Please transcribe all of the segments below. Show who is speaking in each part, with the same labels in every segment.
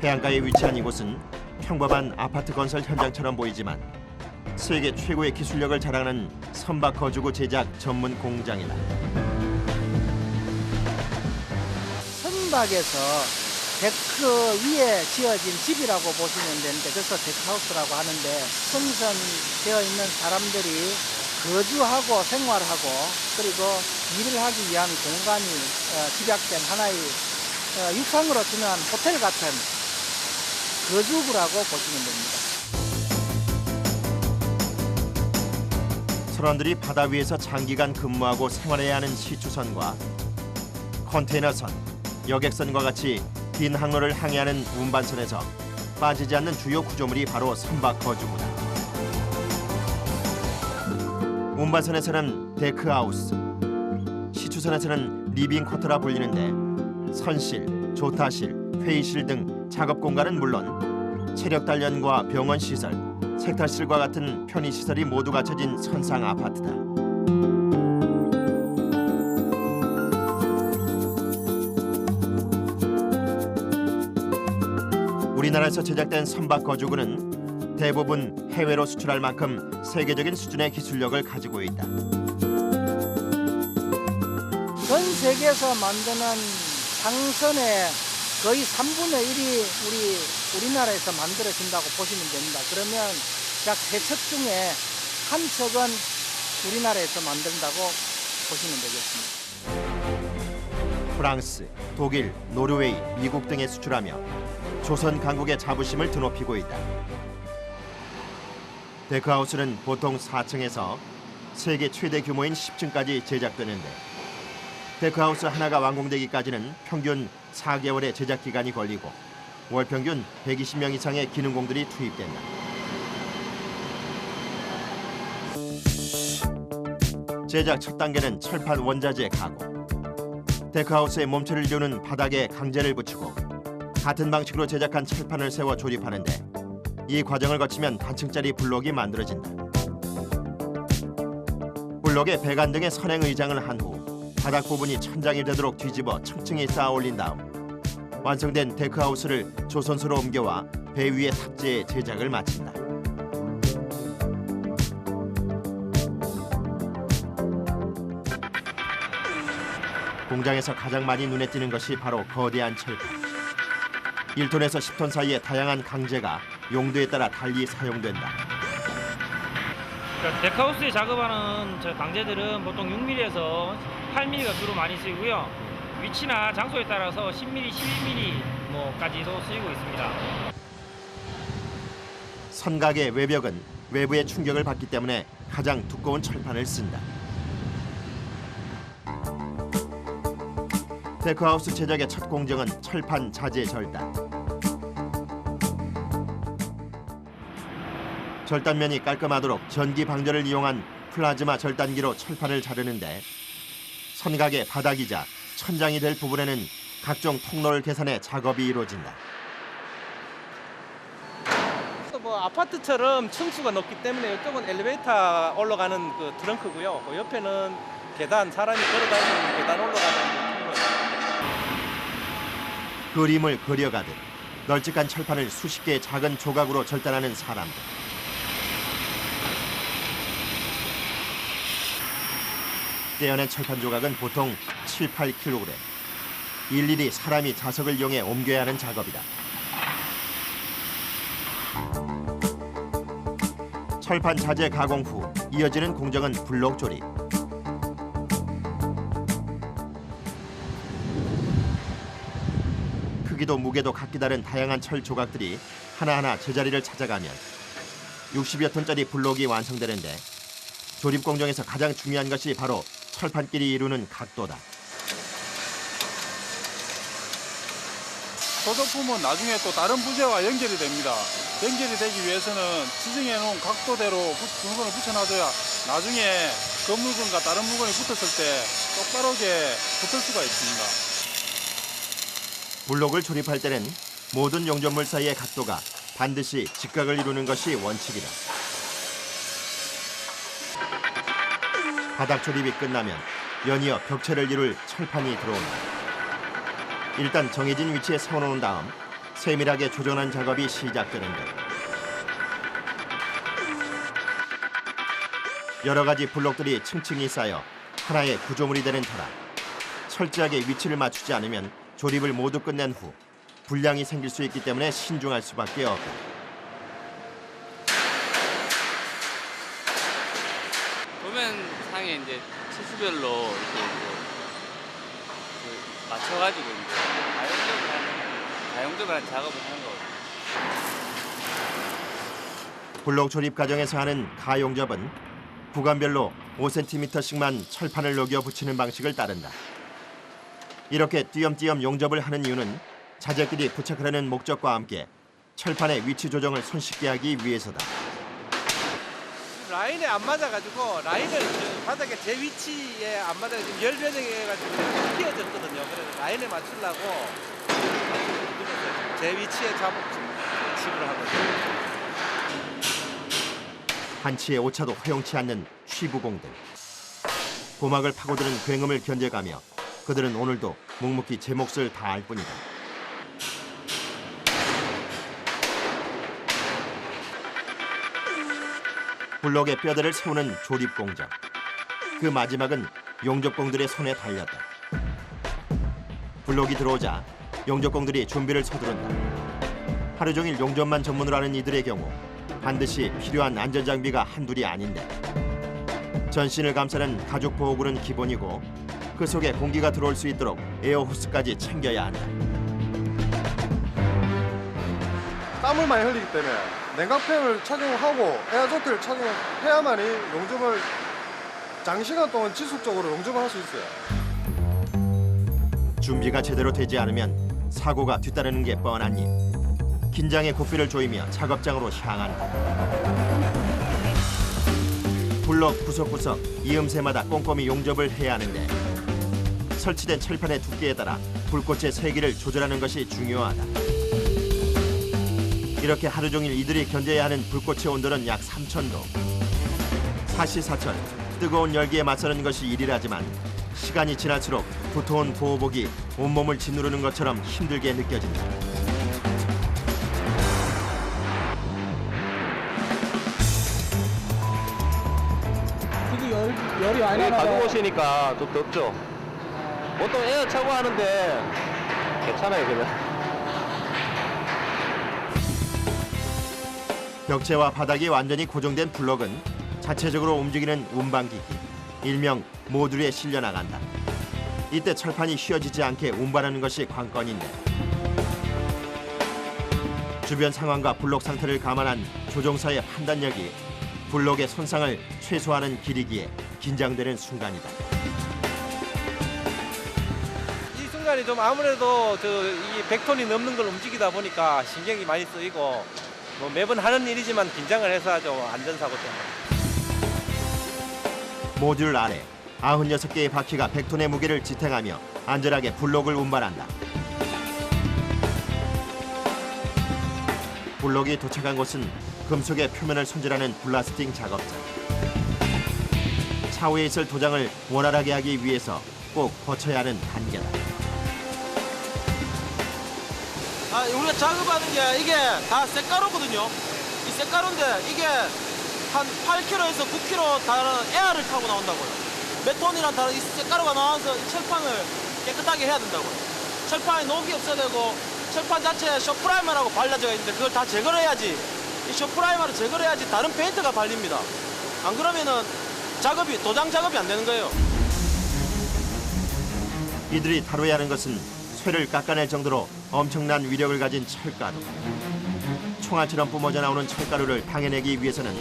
Speaker 1: 해안가에 위치한 이곳은 평범한 아파트 건설 현장처럼 보이지만 세계 최고의 기술력을 자랑하는 선박 거주구 제작 전문 공장이다.
Speaker 2: 선박에서 데크 위에 지어진 집이라고 보시면 되는데, 그래서 데크하우스라고 하는데, 승선되어 있는 사람들이 거주하고 생활하고 그리고 일을 하기 위한 공간이 집약된 하나의 육상으로 치면 호텔 같은 거주구라고 보시면 됩니다.
Speaker 1: 선원들이 바다 위에서 장기간 근무하고 생활해야 하는 시추선과 컨테이너선, 여객선과 같이 긴 항로를 항해하는 운반선에서 빠지지 않는 주요 구조물이 바로 선박 거주구다. 운반선에서는 데크하우스, 시추선에서는 리빙 쿼터라 불리는데 선실, 조타실, 회의실 등 작업 공간은 물론 체력 단련과 병원 시설, 세탁실과 같은 편의 시설이 모두 갖춰진 선상 아파트다. 우리나라에서 제작된 선박 거주구는 대부분 해외로 수출할 만큼 세계적인 수준의 기술력을 가지고 있다.
Speaker 2: 전 세계에서 만드는 상선의 거의 3분의 1이 우리나라에서 만들어진다고 보시면 됩니다. 그러면 약 3척 중에 한 척은 우리나라에서 만든다고 보시면 되겠습니다.
Speaker 1: 프랑스, 독일, 노르웨이, 미국 등에 수출하며 조선 강국의 자부심을 드높이고 있다. 데크하우스는 보통 4층에서 세계 최대 규모인 10층까지 제작되는데 데크하우스 하나가 완공되기까지는 평균 4개월의 제작 기간이 걸리고 월 평균 120명 이상의 기능공들이 투입된다. 제작 첫 단계는 철판 원자재 가공. 데크하우스의 몸체를 이루는 바닥에 강재를 붙이고 같은 방식으로 제작한 철판을 세워 조립하는데 이 과정을 거치면 단층짜리 블록이 만들어진다. 블록에 배관 등의 선행 의장을 한 후 바닥 부분이 천장이 되도록 뒤집어 층층이 쌓아 올린 다음 완성된 데크하우스를 조선소로 옮겨와 배 위에 탑재해 제작을 마친다. 공장에서 가장 많이 눈에 띄는 것이 바로 거대한 철판. 1톤에서 10톤 사이의 다양한 강재가 용도에 따라 달리 사용된다.
Speaker 3: 데크하우스에 작업하는 저 강재들은 보통 6mm에서 8mm가 주로 많이 쓰이고요. 위치나 장소에 따라서 10mm, 11mm까지도 쓰이고 있습니다.
Speaker 1: 선각의 외벽은 외부의 충격을 받기 때문에 가장 두꺼운 철판을 쓴다. 데크하우스 제작의 첫 공정은 철판 자재 절단. 절단면이 깔끔하도록 전기 방전을 이용한 플라즈마 절단기로 철판을 자르는데 선각의 바닥이자 천장이 될 부분에는 각종 통로를 계산해 작업이 이루어진다.
Speaker 4: 뭐 아파트처럼 층수가 높기 때문에 이쪽은 엘리베이터 올라가는 그 트렁크고요. 그 옆에는 계단, 사람이 걸어다니는 계단 올라가는
Speaker 1: 그림을 그려가듯 널찍한 철판을 수십 개의 작은 조각으로 절단하는 사람들. 떼어낸 철판 조각은 보통 7, 8kg. 일일이 사람이 자석을 이용해 옮겨야 하는 작업이다. 철판 자재 가공 후 이어지는 공정은 블록 조립. 크기도 무게도 각기 다른 다양한 철 조각들이 하나하나 제자리를 찾아가면 60여 톤짜리 블록이 완성되는데 조립 공정에서 가장 중요한 것이 바로 철판끼리 이루는 각도다.
Speaker 5: 소조품은 나중에 또 다른 부재와 연결이 됩니다. 연결이 되기 위해서는 지정해 놓은 각도대로 물건을 붙여놔줘야 나중에 그 물건과 다른 물건이 붙었을 때 똑바르게 붙을 수가 있습니다.
Speaker 1: 블록을 조립할 때는 모든 용접물 사이의 각도가 반드시 직각을 이루는 것이 원칙이다. 바닥 조립이 끝나면 연이어 벽체를 이룰 철판이 들어온다. 일단 정해진 위치에 세워놓은 다음 세밀하게 조정한 작업이 시작되는데 여러 가지 블록들이 층층이 쌓여 하나의 구조물이 되는 터라 철저하게 위치를 맞추지 않으면 조립을 모두 끝낸 후 불량이 생길 수 있기 때문에 신중할 수밖에 없다.
Speaker 6: 도면상에 이제 치수별로 이렇게 맞춰가지고 이제 가용적으로 한 작업을 하는 거거든요.
Speaker 1: 블록 조립 과정에서 하는 가용접은 구간별로 5cm씩만 철판을 녹여 붙이는 방식을 따른다. 이렇게 띄엄띄엄 용접을 하는 이유는 자재끼리 부착하려는 목적과 함께 철판의 위치 조정을 손쉽게 하기 위해서다.
Speaker 4: 라인에 안 맞아가지고 라인을 바닥에 제 위치에 안 맞아 지금 열 변형해가지고 휘어졌거든요. 그래서 라인에 맞추려고 제 위치에 집을 하거든요.
Speaker 1: 한치의 오차도 허용치 않는 취부공들. 고막을 파고드는 굉음을 견뎌가며 그들은 오늘도 묵묵히 제 몫을 다할 뿐이다. 블록의 뼈대를 세우는 조립 공정. 그 마지막은 용접공들의 손에 달렸다. 블록이 들어오자 용접공들이 준비를 서두른다. 하루 종일 용접만 전문으로 하는 이들의 경우 반드시 필요한 안전장비가 한둘이 아닌데 전신을 감싸는 가죽 보호구는 기본이고 그 속에 공기가 들어올 수 있도록 에어호스까지 챙겨야 한다.
Speaker 7: 땀을 많이 흘리기 때문에 냉각팬을 착용하고 에어조끼를 착용해야만이 용접을 장시간 동안 지속적으로 용접을 할 수 있어요.
Speaker 1: 준비가 제대로 되지 않으면 사고가 뒤따르는 게 뻔하니 긴장의 고삐를 조이며 작업장으로 향한다. 블록 구석구석 이음새마다 꼼꼼히 용접을 해야 하는데 설치된 철판의 두께에 따라 불꽃의 세기를 조절하는 것이 중요하다. 이렇게 하루 종일 이들이 견뎌야 하는 불꽃의 온도는 약 3000도. 사시사철 뜨거운 열기에 맞서는 것이 일이라지만 시간이 지날수록 두터운 보호복이 온몸을 짓누르는 것처럼 힘들게 느껴진다.
Speaker 2: 열이 많이
Speaker 8: 여기
Speaker 2: 나나
Speaker 8: 가지고
Speaker 2: 봐요.
Speaker 8: 오시니까 좀 덥죠. 보통 에어 차고 하는데 괜찮아요, 그냥.
Speaker 1: 벽체와 바닥이 완전히 고정된 블록은 자체적으로 움직이는 운반기기, 일명 모듈에 실려 나간다. 이때 철판이 휘어지지 않게 운반하는 것이 관건인데 주변 상황과 블록 상태를 감안한 조종사의 판단력이 블록의 손상을 최소화하는 길이기에 긴장되는 순간이다.
Speaker 4: 이 순간이 좀 아무래도 이 100톤이 넘는 걸 움직이다 보니까 신경이 많이 쓰이고 뭐 매번 하는 일이지만 긴장을 해서 하죠. 안전사고 때문에.
Speaker 1: 모듈 아래 96개의 바퀴가 100톤의 무게를 지탱하며 안전하게 블록을 운반한다. 블록이 도착한 곳은 금속의 표면을 손질하는 블라스팅 작업장. 차후에 있을 도장을 원활하게 하기 위해서 꼭 거쳐야 하는 단계다.
Speaker 9: 우리가 작업하는 게 이게 다 쇳가루거든요. 이 쇳가루인데 이게 한 8kg에서 9kg 다른 에어를 타고 나온다고요. 몇 톤이랑 다른 이 쇳가루가 나와서 이 철판을 깨끗하게 해야 된다고요. 철판에 녹이 없어야 되고 철판 자체에 쇼프라이머라고 발라져 있는데 그걸 다 제거를 해야지 이 쇼프라이머를 제거를 해야지 다른 페인트가 발립니다. 안 그러면은 도장 작업이 안 되는 거예요.
Speaker 1: 이들이 다뤄야 하는 것은 쇠를 깎아낼 정도로 엄청난 위력을 가진 철가루. 총알처럼 뿜어져 나오는 철가루를 당해내기 위해서는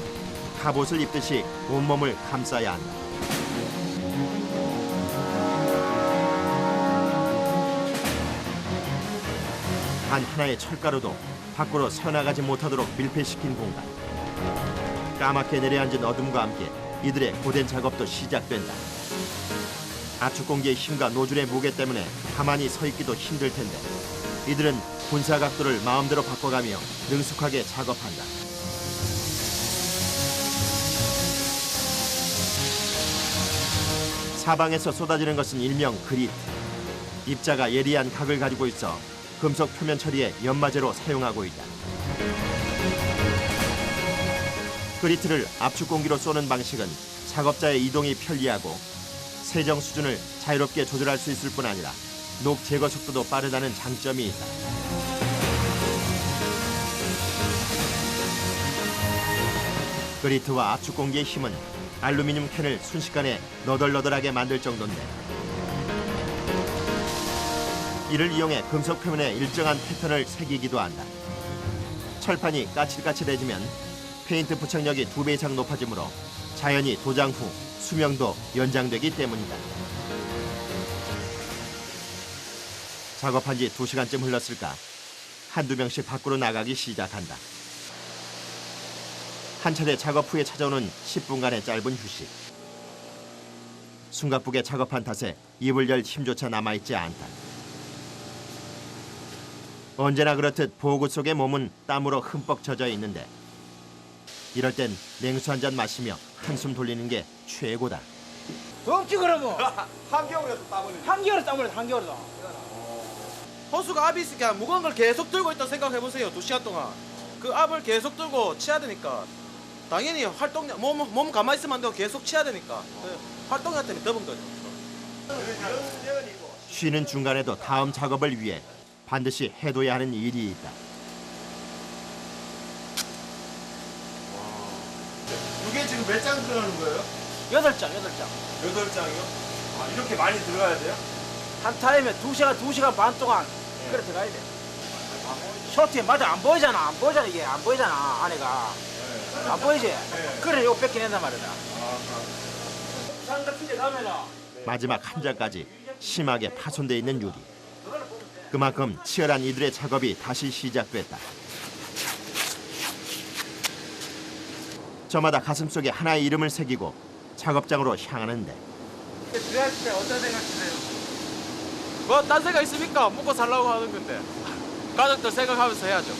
Speaker 1: 갑옷을 입듯이 온몸을 감싸야 한다. 단 하나의 철가루도 밖으로 새어나가지 못하도록 밀폐시킨 공간. 까맣게 내려앉은 어둠과 함께 이들의 고된 작업도 시작된다. 압축 공기의 힘과 노즐의 무게 때문에 가만히 서 있기도 힘들 텐데 이들은 분사 각도를 마음대로 바꿔가며 능숙하게 작업한다. 사방에서 쏟아지는 것은 일명 그리트. 입자가 예리한 각을 가지고 있어 금속 표면 처리에 연마제로 사용하고 있다. 그리트를 압축 공기로 쏘는 방식은 작업자의 이동이 편리하고 세정 수준을 자유롭게 조절할 수 있을 뿐 아니라 녹 제거 속도도 빠르다는 장점이 있다. 그리트와 압축 공기의 힘은 알루미늄 캔을 순식간에 너덜너덜하게 만들 정도인데 이를 이용해 금속 표면에 일정한 패턴을 새기기도 한다. 철판이 까칠까칠해지면 페인트 부착력이 2배 이상 높아지므로 자연히 도장 후 수명도 연장되기 때문이다. 작업한 지 2시간쯤 흘렀을까 한두 명씩 밖으로 나가기 시작한다. 한 차례 작업 후에 찾아오는 10분간의 짧은 휴식. 숨가쁘게 작업한 탓에 입을 열 힘조차 남아있지 않다. 언제나 그렇듯 보고 속의 몸은 땀으로 흠뻑 젖어 있는데 이럴 땐 냉수 한 잔 마시며 한숨 돌리는 게 최고다.
Speaker 9: 덥지 그러면.
Speaker 7: 한겨울에도 땀을
Speaker 9: 한겨울에 땀을 한겨울에도. 호수가 압이 있으니까 무거운 걸 계속 들고 있다 생각해 보세요. 2시간 동안 그 압을 계속 들고 치야 되니까 당연히 활동량 몸 가만히 있으면 안 되고 계속 치야 되니까 활동량 때문에 더운 거죠.
Speaker 1: 쉬는 중간에도 다음 작업을 위해 반드시 해둬야 하는 일이 있다.
Speaker 7: 이게 지금 몇 장 들어가는 거예요?
Speaker 9: 8장.
Speaker 7: 8장이요? 아, 이렇게 많이 들어가야 돼요?
Speaker 9: 한 타임에 2시간 반 동안 그래 들어가야 돼. 쇼트에 맞아 안 보이잖아. 이게 안 보이잖아 안에가. 안 보이지? 그래 이거 뺏겨낸단 말이다. 상가집에 가면은
Speaker 1: 마지막 한 장까지 심하게 파손돼 있는 유리. 그만큼 치열한 이들의 작업이 다시 시작됐다. 저마다 가슴속에 하나의 이름을 새기고 작업장으로 향하는데
Speaker 9: 들어갔을 때 어떤 생각 드세요? 뭐 딴 생각 있습니까? 먹고 살라고 하는 건데 가족들 생각하면서 해야죠.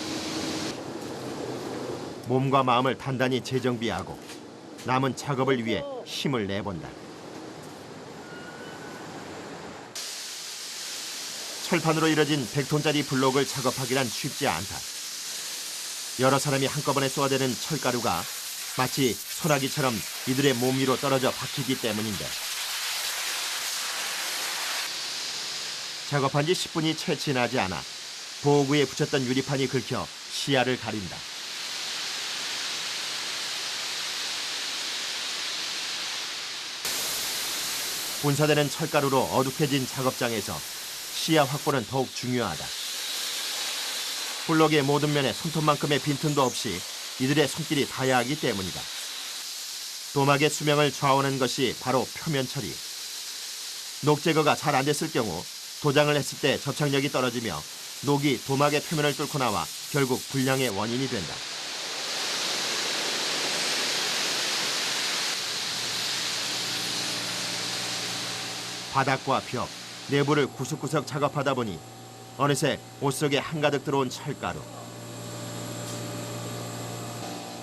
Speaker 1: 몸과 마음을 단단히 재정비하고 남은 작업을 위해 힘을 내본다. 철판으로 이뤄진 100톤짜리 블록을 작업하기란 쉽지 않다. 여러 사람이 한꺼번에 쏘아대는 철가루가 마치 소나기처럼 이들의 몸 위로 떨어져 박히기 때문인데 작업한 지 10분이 채 지나지 않아 보호구에 붙였던 유리판이 긁혀 시야를 가린다. 분사되는 철가루로 어둑해진 작업장에서 시야 확보는 더욱 중요하다. 블록의 모든 면에 손톱만큼의 빈틈도 없이 이들의 손길이 닿아야 하기 때문이다. 도막의 수명을 좌우하는 것이 바로 표면 처리. 녹 제거가 잘 안 됐을 경우 도장을 했을 때 접착력이 떨어지며 녹이 도막의 표면을 뚫고 나와 결국 불량의 원인이 된다. 바닥과 벽, 내부를 구석구석 작업하다 보니 어느새 옷 속에 한가득 들어온 철가루.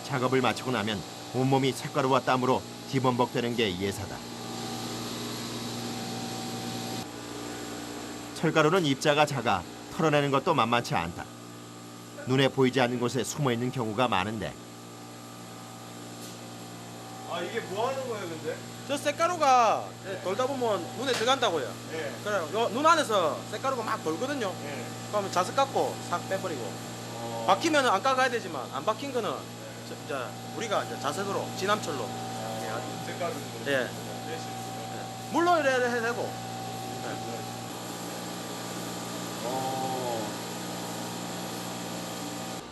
Speaker 1: 작업을 마치고 나면 온몸이 색가루와 땀으로 뒤범벅되는 게 예사다. 철가루는 입자가 작아 털어내는 것도 만만치 않다. 눈에 보이지 않는 곳에 숨어있는 경우가 많은데
Speaker 7: 아, 이게 뭐 하는 거예요, 근데?
Speaker 9: 저 쇳가루가 돌다 보면 눈에 들어간다고요.
Speaker 7: 예.
Speaker 9: 그래 눈 안에서 쇳가루가 막 돌거든요.
Speaker 7: 예.
Speaker 9: 그러면 자석 깎고 싹 빼버리고 박히면 안 깎아야 되지만 안 박힌 거는 이제 우리가 이제 자석으로 진함철로
Speaker 7: 색깔은
Speaker 9: 예. 물로 이래 해도 되고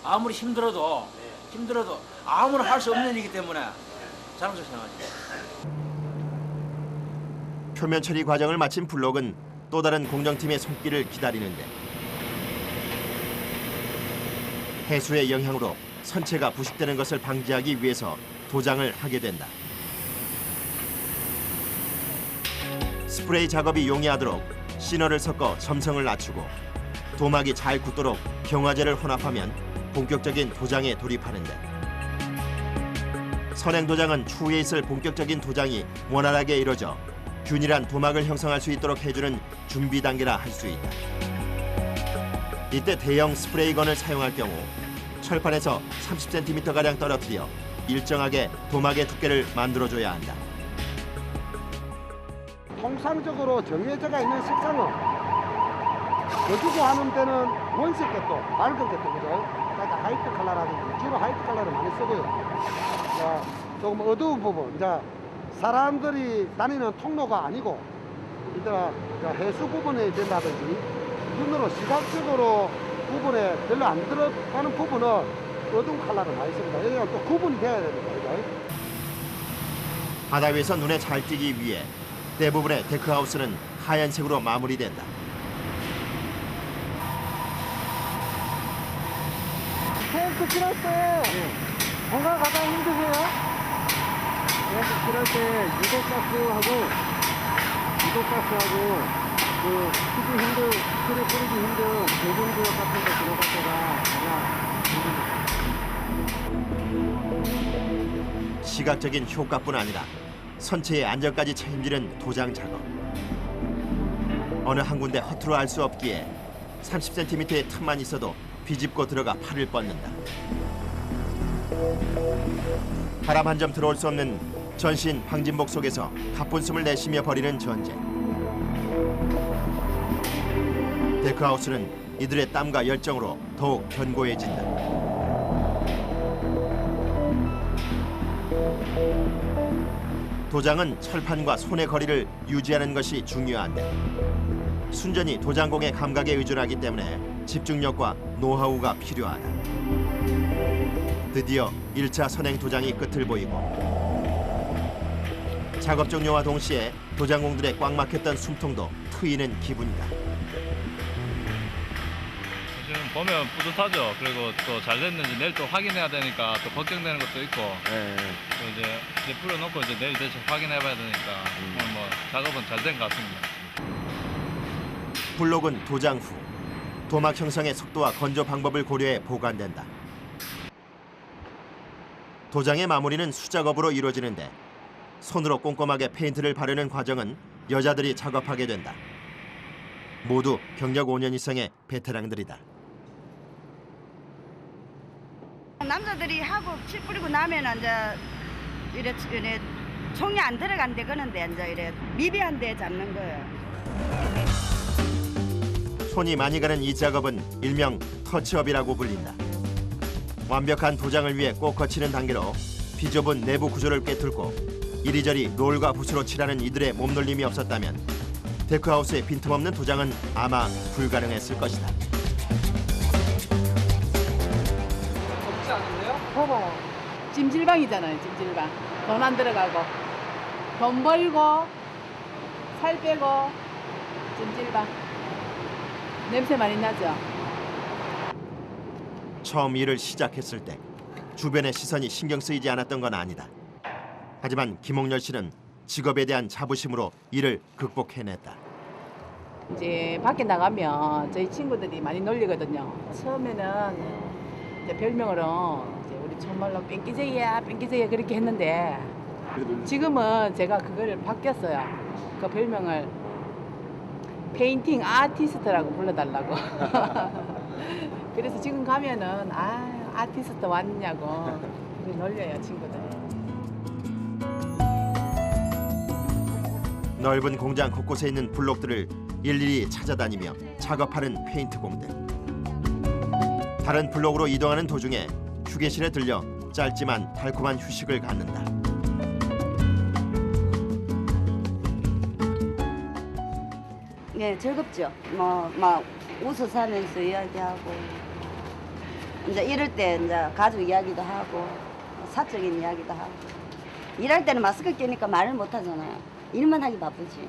Speaker 9: 아무리 힘들어도 아무나 할 수 없는 일이기 때문에 자랑스럽게 생각하죠.
Speaker 1: 표면 처리 과정을 마친 블록은 또 다른 공정팀의 손길을 기다리는데 해수의 영향으로 선체가 부식되는 것을 방지하기 위해서 도장을 하게 된다. 스프레이 작업이 용이하도록 시너를 섞어 점성을 낮추고 도막이 잘 굳도록 경화제를 혼합하면 본격적인 도장에 돌입하는데 선행 도장은 추후에 있을 본격적인 도장이 원활하게 이루어져 균일한 도막을 형성할 수 있도록 해주는 준비 단계라 할 수 있다. 이때 대형 스프레이건을 사용할 경우 철판에서 30cm가량 떨어뜨려 일정하게 도막의 두께를 만들어줘야 한다.
Speaker 7: 통상적으로 정해져가 있는 색상은 거주고 하는 데는 원색 계통, 맑은 계통, 그죠? 그러니까 화이트 컬러라든지 주로 화이트 컬러를 많이 쓰고요. 자, 조금 어두운 부분, 이제 사람들이 다니는 통로가 아니고 이따 해수 부분에 된다든지 눈으로 시각적으로 부분에 별로 안 들어가는 부분은 어두운 컬러를 많이 씁니다. 왜냐하면 또 구분이 돼야 됩니다. 그죠?
Speaker 1: 바다 위에서 눈에 잘 띄기 위해 대부분의 데크하우스는 하얀색으로 마무리된다.
Speaker 2: 텐트 칠할 때 뭐가 가장 힘드세요?
Speaker 7: 텐트 칠할 때 유독가스하고 그 피기 힘든, 풀이 뿌리기 힘든 대중구역 같은 거 들어갈 때가 가장
Speaker 1: 시각적인 효과뿐 아니라 선체의 안전까지 책임지는 도장 작업. 어느 한 군데 허투루 할 수 없기에 30cm의 틈만 있어도 비집고 들어가 팔을 뻗는다. 바람 한 점 들어올 수 없는 전신 방진복 속에서 가쁜 숨을 내쉬며 벌이는 전쟁. 데크하우스는 이들의 땀과 열정으로 더욱 견고해진다. 도장은 철판과 손의 거리를 유지하는 것이 중요한데 순전히 도장공의 감각에 의존하기 때문에 집중력과 노하우가 필요하다. 드디어 1차 선행 도장이 끝을 보이고 작업 종료와 동시에 도장공들의 꽉 막혔던 숨통도 트이는 기분이다.
Speaker 6: 지금 보면 뿌듯하죠. 그리고 또 잘 됐는지 내일 또 확인해야 되니까 또 걱정되는 것도 있고. 또 이제 풀어놓고 이제 내일 다시 확인해봐야 되니까 오늘 뭐 작업은 잘 된 것 같습니다.
Speaker 1: 블록은 도장 후 도막 형성의 속도와 건조 방법을 고려해 보관된다. 도장의 마무리는 수작업으로 이루어지는데 손으로 꼼꼼하게 페인트를 바르는 과정은 여자들이 작업하게 된다. 모두 경력 5년 이상의 베테랑들이다.
Speaker 10: 남자들이 하고 칠 뿌리고 나면 이제 이래 총이 안 들어간대 그런데 이제 이래 미비한 데 잡는 거예요.
Speaker 1: 손이 많이 가는 이 작업은 일명 터치업이라고 불린다. 완벽한 도장을 위해 꼭 거치는 단계로 비좁은 내부 구조를 꿰뚫고 이리저리 롤과 붓으로 칠하는 이들의 몸놀림이 없었다면 데크하우스의 빈틈없는 도장은 아마 불가능했을 것이다.
Speaker 2: 봐봐요.
Speaker 11: 찜질방이잖아요, 찜질방. 돈 안 들어가고 돈 벌고 살 빼고 찜질방. 냄새 많이 나죠?
Speaker 1: 처음 일을 시작했을 때 주변의 시선이 신경 쓰이지 않았던 건 아니다. 하지만 김홍렬 씨는 직업에 대한 자부심으로 이를 극복해냈다.
Speaker 11: 이제 밖에 나가면 저희 친구들이 많이 놀리거든요. 처음에는 이제 별명으로 이제 우리 정말로 뺑기쟁이야 그렇게 했는데 지금은 제가 그거를 바뀌었어요. 그 별명을 페인팅 아티스트라고 불러달라고. 그래서 지금 가면은 아티스트 왔냐고 놀려요, 친구들.
Speaker 1: 넓은 공장 곳곳에 있는 블록들을 일일이 찾아다니며 작업하는 페인트공들. 다른 블록으로 이동하는 도중에 휴게실에 들려 짧지만 달콤한 휴식을 갖는다.
Speaker 10: 네, 즐겁죠. 막 웃어 하면서 이야기하고 이제 이럴 때 이제 가족 이야기도 하고 사적인 이야기도 하고 일할 때는 마스크 끼니까 말을 못 하잖아요. 일만 하기 바쁘지.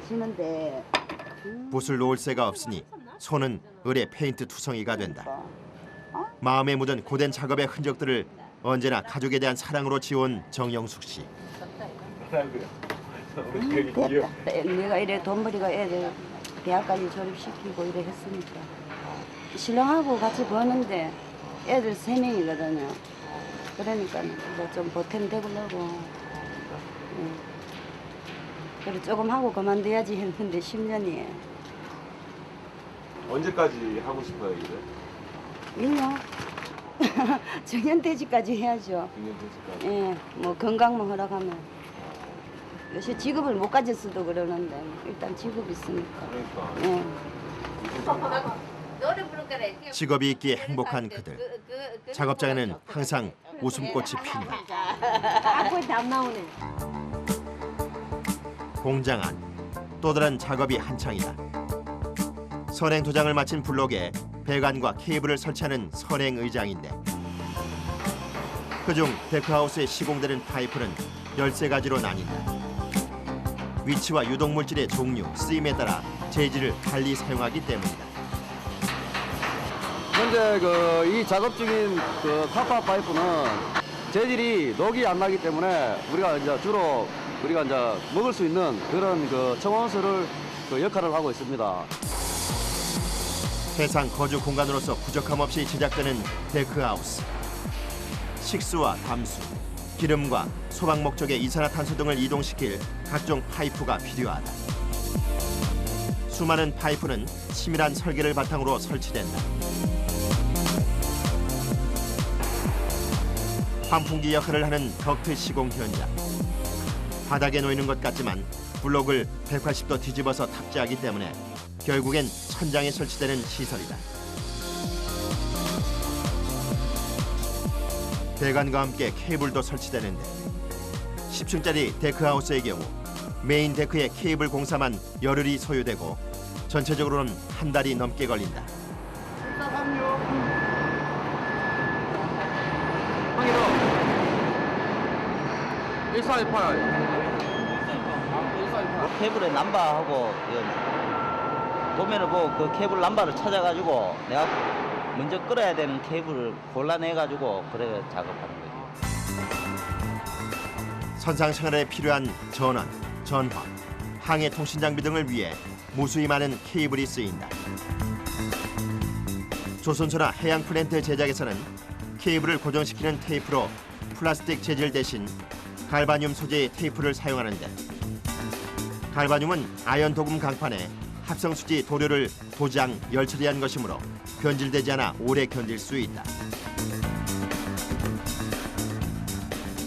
Speaker 10: 쉬는데
Speaker 1: 붓을 놓을 새가 없으니 손은 을의 페인트 투성이가 된다. 마음에 묻은 고된 작업의 흔적들을 언제나 가족에 대한 사랑으로 지어온 정영숙 씨.
Speaker 10: 됐다. 내가 이래 돈벌이가 애들 대학까지 졸업시키고 이래 했으니까 신랑하고 같이 버는데 애들 3명이거든요. 그러니까 뭐 좀 보탬 되보려고 그래 조금 하고 그만둬야지 했는데 10년이
Speaker 12: 언제까지 하고 싶어요, 일을?
Speaker 10: 일요? 정년퇴직까지 해야죠.
Speaker 12: 정년퇴직까지.
Speaker 10: 예, 뭐 건강만 허락하면. 요새 직업을 못 가졌어도 그러는데 일단 직업이 있으니까.
Speaker 12: 그러니까.
Speaker 10: 예.
Speaker 1: 직업이 있기에 행복한 그들. 작업장에는 항상 웃음꽃이 핀다.
Speaker 10: 앞에 담 나오네.
Speaker 1: 공장 안 또 다른 작업이 한창이다. 선행 도장을 마친 블록에 배관과 케이블을 설치하는 선행 의장인데 그중 데크하우스에 시공되는 파이프는 13가지로 나뉜다. 위치와 유독물질의 종류, 쓰임에 따라 재질을 달리 사용하기 때문이다.
Speaker 7: 현재 이 작업 중인 카파 파이프는 재질이 녹이 안 나기 때문에 우리가 이제 주로 우리가 이제 먹을 수 있는 그런 청원수를 역할을 하고 있습니다.
Speaker 1: 세상 거주 공간으로서 부족함 없이 제작되는 데크하우스. 식수와 담수, 기름과 소방 목적의 이산화탄소 등을 이동시킬 각종 파이프가 필요하다. 수많은 파이프는 치밀한 설계를 바탕으로 설치된다. 환풍기 역할을 하는 덕트 시공 현장. 바닥에 놓이는 것 같지만 블록을 180도 뒤집어서 탑재하기 때문에 결국엔 천장에 설치되는 시설이다. 배관과 함께 케이블도 설치되는데 10층짜리 데크하우스의 경우 메인 데크의 케이블 공사만 열흘이 소요되고 전체적으로는 한 달이 넘게 걸린다.
Speaker 13: 케이블의 남바하고 도면을 보고 그 케이블 남바를 찾아가지고 내가 먼저 끌어야 되는 케이블을 골라내가지고 그래 작업하는 거지.
Speaker 1: 선상 생활에 필요한 전원, 전화, 항해 통신 장비 등을 위해 무수히 많은 케이블이 쓰인다. 조선소나 해양 플랜트 제작에서는 케이블을 고정시키는 테이프로 플라스틱 재질 대신 갈바늄 소재의 테이프를 사용하는데 갈바늄은 아연 도금 강판에 합성수지 도료를 도장, 열 처리한 것이므로 변질되지 않아 오래 견딜 수 있다.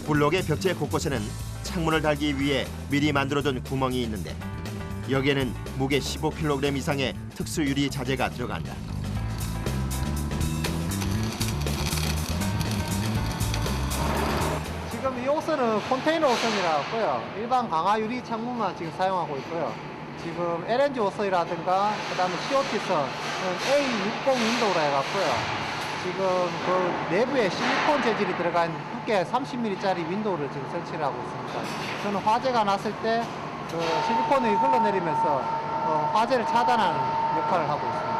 Speaker 1: 블록의 벽체 곳곳에는 창문을 달기 위해 미리 만들어둔 구멍이 있는데 여기에는 무게 15kg 이상의 특수 유리 자재가 들어간다.
Speaker 2: 지금 이 옷선은 컨테이너 옷선이라고 하고요. 일반 강화 유리 창문만 지금 사용하고 있고요. 지금 LNG 옷선이라든가 그다음에 COT선은 A60 윈도우라 해갖고요. 지금 그 내부에 실리콘 재질이 들어간 두께 30mm짜리 윈도우를 지금 설치를 하고 있습니다. 저는 화재가 났을 때 그 실리콘이 흘러내리면서 화재를 차단하는 역할을 하고 있습니다.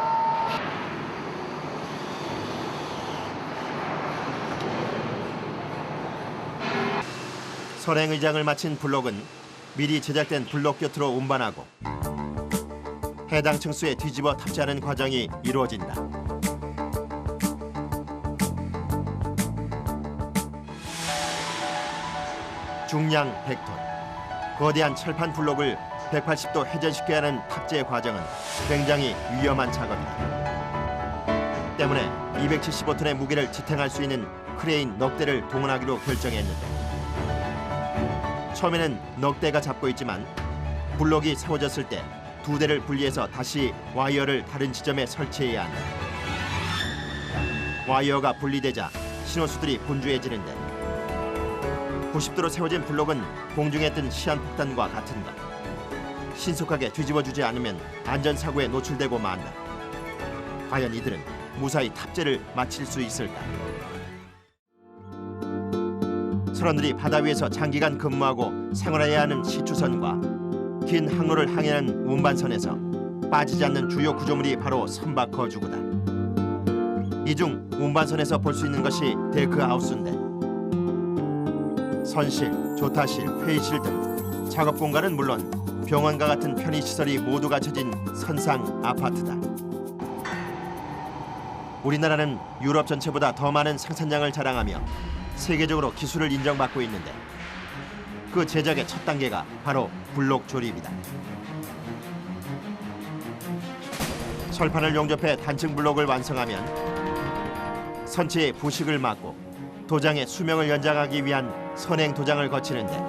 Speaker 1: 선행 의장을 마친 블록은 미리 제작된 블록 곁으로 운반하고 해당 층수에 뒤집어 탑재하는 과정이 이루어진다. 중량 100톤, 거대한 철판 블록을 180도 회전시켜야 하는 탑재 과정은 굉장히 위험한 작업이다. 때문에 275톤의 무게를 지탱할 수 있는 크레인 넉 대를 동원하기로 결정했는데 처음에는 넉 대가 잡고 있지만 블록이 세워졌을 때 두 대를 분리해서 다시 와이어를 다른 지점에 설치해야 한다. 와이어가 분리되자 신호수들이 분주해지는데 90도로 세워진 블록은 공중에 뜬 시한폭탄과 같은 것. 신속하게 뒤집어주지 않으면 안전사고에 노출되고 만다. 과연 이들은 무사히 탑재를 마칠 수 있을까? 선원들이 바다 위에서 장기간 근무하고 생활해야 하는 시추선과 긴 항로를 항해하는 운반선에서 빠지지 않는 주요 구조물이 바로 선박 거주구다. 이 중 운반선에서 볼 수 있는 것이 데크하우스인데 선실, 조타실, 회의실 등 작업 공간은 물론 병원과 같은 편의시설이 모두 갖춰진 선상 아파트다. 우리나라는 유럽 전체보다 더 많은 생산량을 자랑하며 세계적으로 기술을 인정받고 있는데 그 제작의 첫 단계가 바로 블록 조립이다. 철판을 용접해 단층 블록을 완성하면 선체의 부식을 막고 도장의 수명을 연장하기 위한 선행 도장을 거치는데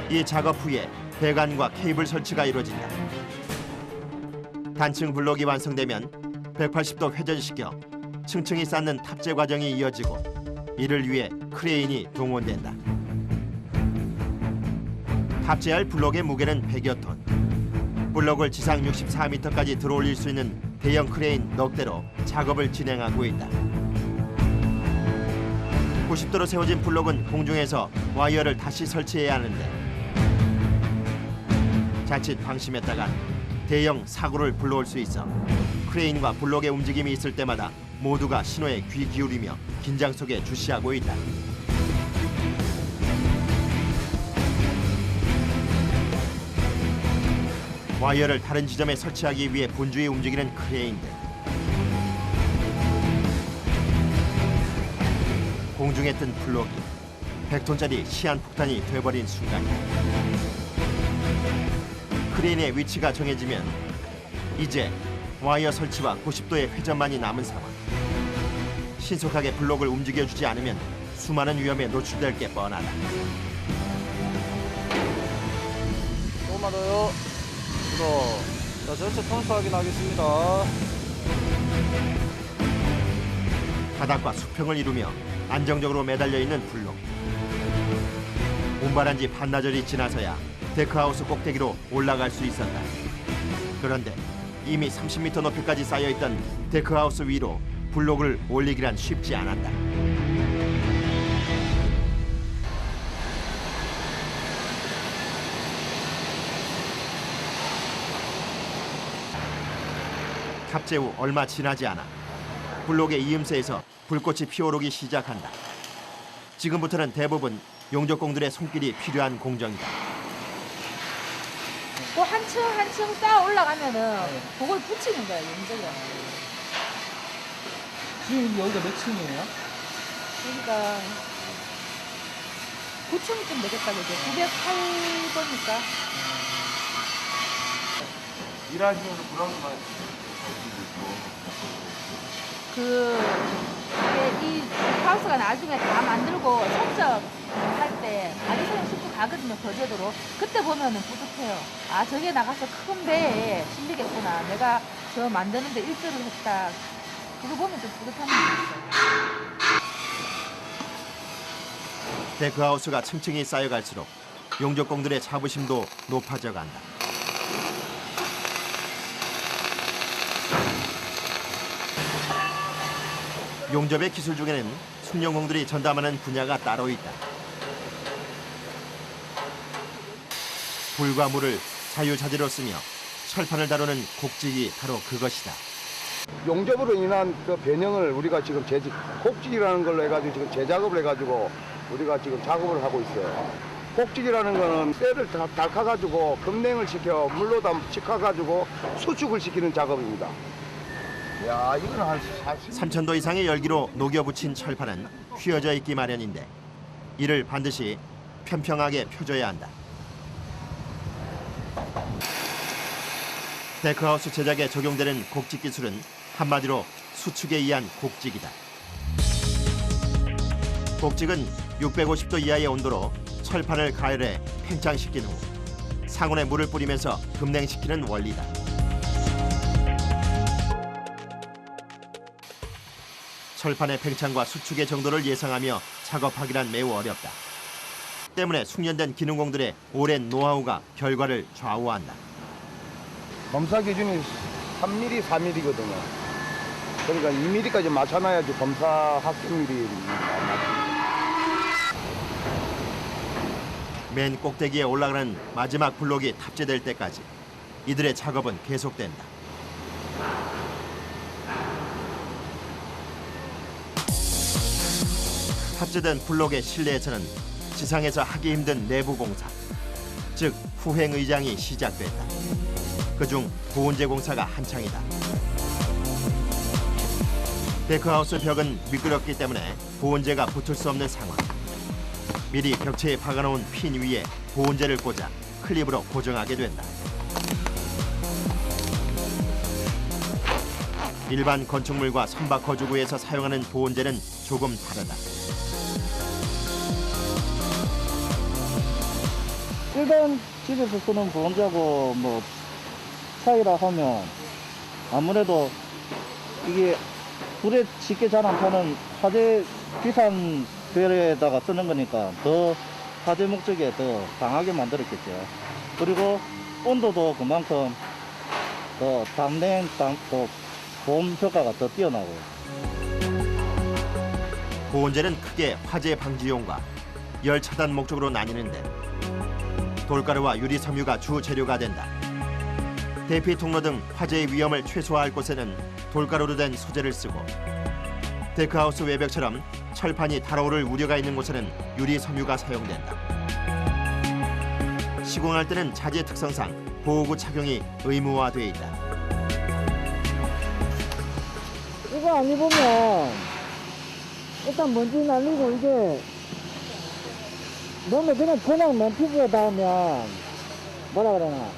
Speaker 1: 이 작업 후에 배관과 케이블 설치가 이루어진다. 단층 블록이 완성되면 180도 회전시켜 층층이 쌓는 탑재 과정이 이어지고 이를 위해 크레인이 동원된다. 탑재할 블록의 무게는 100여 톤. 블록을 지상 64m까지 들어올릴 수 있는 대형 크레인 넉 대로 작업을 진행하고 있다. 90도로 세워진 블록은 공중에서 와이어를 다시 설치해야 하는데 자칫 방심했다간 대형 사고를 불러올 수 있어 크레인과 블록의 움직임이 있을 때마다 모두가 신호에 귀 기울이며 긴장 속에 주시하고 있다. 와이어를 다른 지점에 설치하기 위해 분주히 움직이는 크레인들. 공중에 뜬 블록이 100톤짜리 시한폭탄이 돼버린 순간이다. 크레인의 위치가 정해지면 이제 와이어 설치와 90도의 회전만이 남은 상황. 신속하게 블록을 움직여주지 않으면 수많은 위험에 노출될 게 뻔하다.
Speaker 5: 조금만 더요. 자, 전체 톤수 확인하겠습니다.
Speaker 1: 바닥과 수평을 이루며 안정적으로 매달려 있는 블록. 운반한 지 반나절이 지나서야 데크하우스 꼭대기로 올라갈 수 있었다. 그런데 이미 30m 높이까지 쌓여있던 데크하우스 위로 블록을 올리기란 쉽지 않았다. 탑재 후 얼마 지나지 않아 블록의 이음새에서 불꽃이 피어오르기 시작한다. 지금부터는 대부분 용접공들의 손길이 필요한 공정이다.
Speaker 14: 그 한 층 한 층 쌓아 올라가면은 그걸 붙이는 거야, 용접을.
Speaker 9: 지금 여기가 몇 층이에요?
Speaker 14: 그러니까 9층쯤 되겠다, 그죠? 908번이니까.
Speaker 12: 일하시면서 불안도 많이
Speaker 14: 이 하우스가 나중에 다 만들고 청적할 때 바리선을 싣고 가거든요, 거제도로. 그때 보면은 뿌듯해요. 아, 저게 나가서 큰 배에 실리겠구나. 내가 저 만드는데 일조를 했다. 그거 보면 좀 뿌듯함이 있어요.
Speaker 1: 데크하우스가 층층이 쌓여갈수록 용접공들의 자부심도 높아져 간다. 용접의 기술 중에는 숙련공들이 전담하는 분야가 따로 있다. 불과 물을 자유자재로 쓰며 철판을 다루는 곡직이 바로 그것이다.
Speaker 7: 용접으로 인한 그 변형을 우리가 지금 곡직이라는 걸로 해가지고 지금 제작업을 해가지고 우리가 지금 작업을 하고 있어요. 곡직이라는 거는 쇠를 닳아가지고 급냉을 시켜 물로 식혀가지고 수축을 시키는 작업입니다. 야, 이건 한
Speaker 1: 3000도 이상의 열기로 녹여붙인 철판은 휘어져 있기 마련인데 이를 반드시 평평하게 펴줘야 한다. 데크하우스 제작에 적용되는 곡직 기술은 한마디로 수축에 의한 곡직이다. 곡직은 650도 이하의 온도로 철판을 가열해 팽창시킨 후 상온에 물을 뿌리면서 급냉시키는 원리다. 철판의 팽창과 수축의 정도를 예상하며 작업하기란 매우 어렵다. 때문에 숙련된 기능공들의 오랜 노하우가 결과를 좌우한다.
Speaker 7: 검사 기준이 3mm, 4mm거든요. 그러니까 2mm까지 맞춰놔야지 검사 합격률이 맞습니다.
Speaker 1: 맨 꼭대기에 올라가는 마지막 블록이 탑재될 때까지 이들의 작업은 계속된다. 탑재된 블록의 실내에서는 지상에서 하기 힘든 내부 공사, 즉 후행 의장이 시작됐다. 그중 보온재 공사가 한창이다. 데크하우스 벽은 미끄럽기 때문에 보온재가 붙을 수 없는 상황. 미리 벽체에 박아놓은 핀 위에 보온재를 꽂아 클립으로 고정하게 된다. 일반 건축물과 선박 거주구에서 사용하는 보온재는 조금 다르다.
Speaker 15: 일반 집에서 쓰는 보온재하고 뭐 차이라 하면 아무래도 이게 불에 쉽게 잘 안 타는 화재 비싼 별에다가 쓰는 거니까 더 화재 목적에 더 강하게 만들었겠죠. 그리고 온도도 그만큼 더 담냉, 또 보온 효과가 더 뛰어나고.
Speaker 1: 보온재는 크게 화재 방지용과 열 차단 목적으로 나뉘는데 돌가루와 유리 섬유가 주 재료가 된다. 대피 통로 등 화재의 위험을 최소화할 곳에는 돌가루로 된 소재를 쓰고 데크하우스 외벽처럼 철판이 달아오를 우려가 있는 곳에는 유리 섬유가 사용된다. 시공할 때는 자재 특성상 보호구 착용이 의무화돼 있다.
Speaker 15: 이거 안 입으면 일단 먼지 날리고 이게 너무 그냥 맨 피부에 닿으면 뭐라 그러나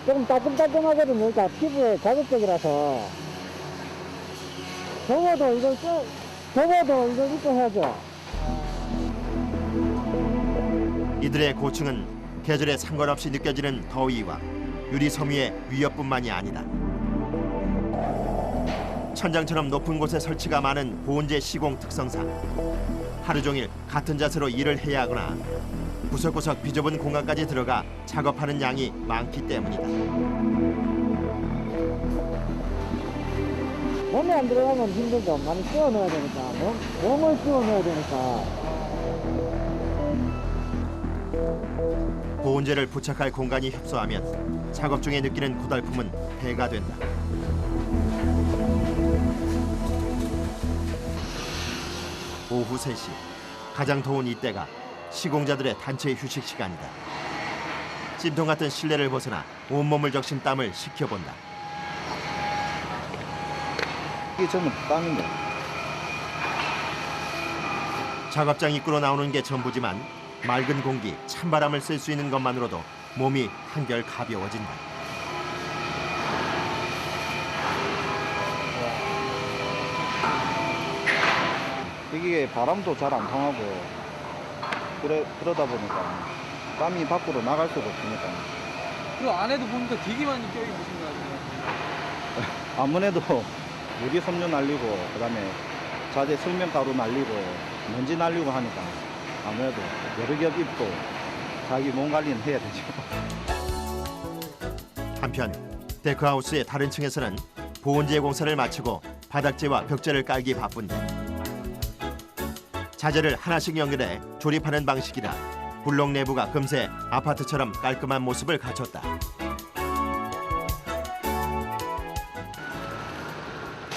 Speaker 15: 조금 따끔따끔하거든요. 그러니까 피부에 자극적이라서 적어도 이걸 입고 해야죠.
Speaker 1: 이들의 고충은 계절에 상관없이 느껴지는 더위와 유리 섬유의 위협뿐만이 아니다. 천장처럼 높은 곳에 설치가 많은 보온재 시공 특성상 하루 종일 같은 자세로 일을 해야 하거나 구석구석 비좁은 공간까지 들어가 작업하는 양이 많기 때문이다.
Speaker 15: 몸에 안 들어가면 힘들죠. 많이 씌워 넣어야 되니까. 몸을 씌워 넣어야 되니까.
Speaker 1: 보온재를 부착할 공간이 협소하면 작업 중에 느끼는 고달픔은 배가 된다. 오후 3시, 가장 더운 이때가 시공자들의 단체 휴식 시간이다. 찜통 같은 실내를 벗어나 온몸을 적신 땀을 식혀본다.
Speaker 15: 이게 전부 땀인데.
Speaker 1: 작업장 입구로 나오는 게 전부지만 맑은 공기, 찬바람을 쓸 수 있는 것만으로도 몸이 한결 가벼워진다.
Speaker 15: 이게 바람도 잘 안 통하고 그러다 보니까 땀이 밖으로 나갈 수가 없으니까.
Speaker 9: 그 안에도 보니까 되게 많이 껴있는 것 같아요.
Speaker 15: 아무래도 유리 섬유 날리고 그다음에 자재 설명가루 날리고 먼지 날리고 하니까 아무래도 여러 겹 입고 자기 몸 관리는 해야 되죠.
Speaker 1: 한편 데크하우스의 다른 층에서는 보온재 공사를 마치고 바닥재와 벽재를 깔기 바쁜데 자재를 하나씩 연결해 조립하는 방식이라 블록 내부가 금세 아파트처럼 깔끔한 모습을 갖췄다.